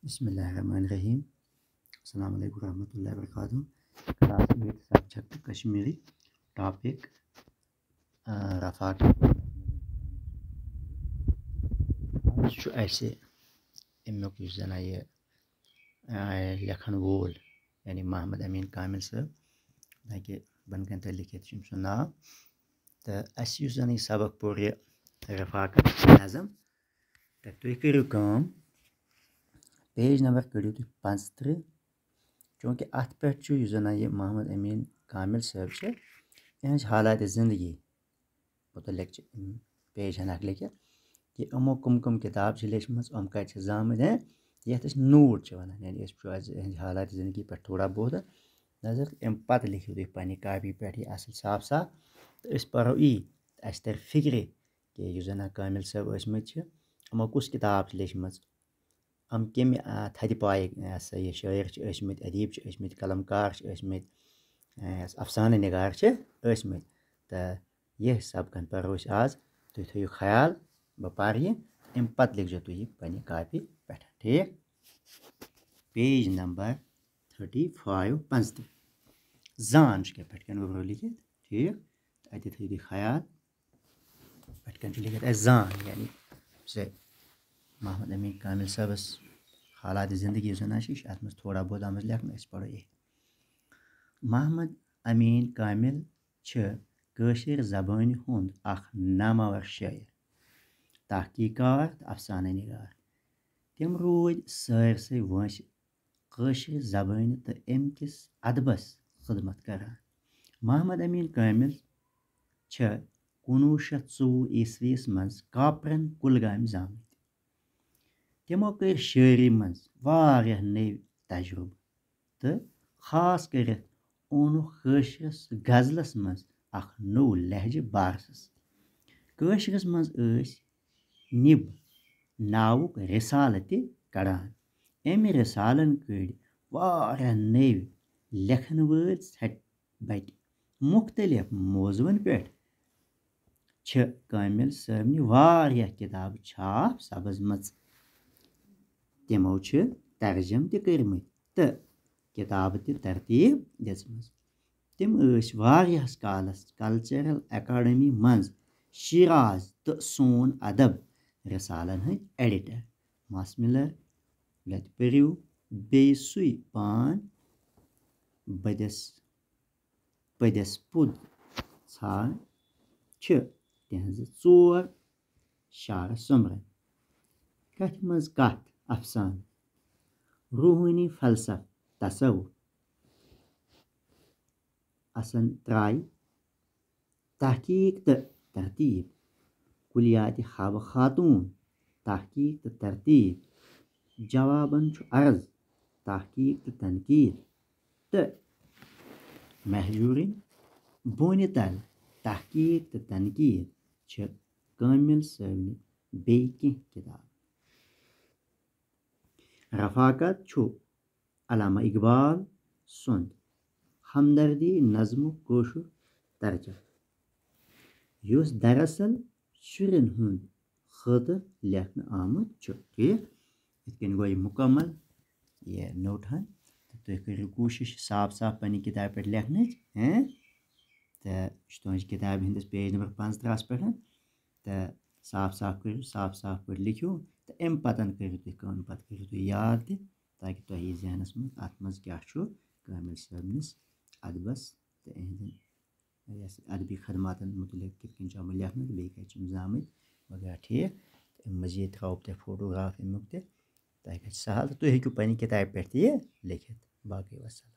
बिस्मिल्लाहिर्रहमानिर्रहीम। अस्सलाम वालेकुम रहमतुल्लाहि व बरकातुहू। क्लास 8 सब्जेक्ट कश्मीरी टॉपिक रफाकत। आज छु ऐसे अमुक यह लेखन वोल यानी मोहम्मद अमीन कामिल साहब ताकि बन कन लिखित सु नाव तो अन सबक पोर यह रफाकत नज़म तो तुम करो काम पेज नंबर कड़ो तुम 35 चूँकि अत पे यह मोहम्मद अमीन कामिल साहब यह हालात ज़िंदगी मुतलिक पेज हन लिखित कि यमो कम किताब लेचम यम कत जामत ये नोट वन यानी हालात ज़िंदगी पे थोड़ा बहुत नजर अम पत लिखो तुम पन्ने कापी पे यह असल साफ साफ तो पढ़ो यी अस तर फिक्र कि यह कामिल साहब यमो कुछ किताब लेचम हम कम थद पाए यह शायर अदीब कलमकार अफसाना निगार तो यह सबकन पढ़ो आज तुम थो ख्याल बह पर यह अम पत लिखो तुम पन्ने कापी पे ठीक। पेज नंबर 35 जान पे उभरो लिखित ठीक अत थो तुम ख्याल पे लिखित जान यानी से मोहम्मद अमीन कामिल साहबस हालात ज़िंदगी अत मज थोड़ा बहुत आम लेखन पढ़ो ये मोहम्मद अमीन कामिल कशीर ज़बान हुंद अख नामवर शायर तहकीकार अफसाना निगार तम रूद सारसे वंश कशीर ज़बान तो अमकिस अदबस खिदमत करान। मोहम्मद अमीन कामिल 1924 ईस्वीस मज कापरन कुलगाम जामत तमो कर शायरी मज वारियाह नव तजुर्बे तो खास कर ओनु कशीरस गजलस मज अख नो लहजे बारसस कशीरस मज निब नावुक रिसाल कड़ान अमि रिसालन कड़ वारियाह नव लेखन वल बट मुख्तलिफ मौजुअन पे कामिल साहबन वारियाह किताब छाप सपज मज तमो तर्जम कर्मत तो किताब तरतीब दिसमज तम वारियाहस कालस कल्चरल अकाडमी मज शिराज तो सोन अदब रिसालन हंद एडिटर मस मिलर लत पर्यु बे सुई पान पदस पुद छान तहज 4 शार सोमरन कथ मज कथ अफसान रूहानी फलसफ तसव्वुफ असन त्राय तहकीक तो तरतीब कुलियात हवा खातून तहकीक तो तरतीब जवाबन अर्ज तहकीक तो तनकीद तो महजूरिन बोन तल तहकीक तो तनकीद कामिल साहब बे किताब। रफाकत अल्लामा इकबाल सुंद हमदर्दी नज़्म कोशुर तर्जम युस दरअसल शुरन हुंद खतर लेखन आमुत ठीक इतकन गो मुकम्मल ये नोट हन तो करो कोशिश साफ साफ पन्ने किताब पे लेखन तो तुज किताब हंदिस पेज नंबर 35 पे तो साफ साफ पे लिखो तो अम पतन करो तुम कम पत करो तुम याद ताकि तुह यह जहनस मज अत मज क्या कामिल साहबनिस अदबस तो अदबी खदमातन मुतलिक कितन लेखन बे कम जामत वगैरह ठीक मजीद थो तुह फोटोग्राफ अमुक तह सहल तो तुम हेकू पन्ने किताब पे लिखित बाकी वसलम।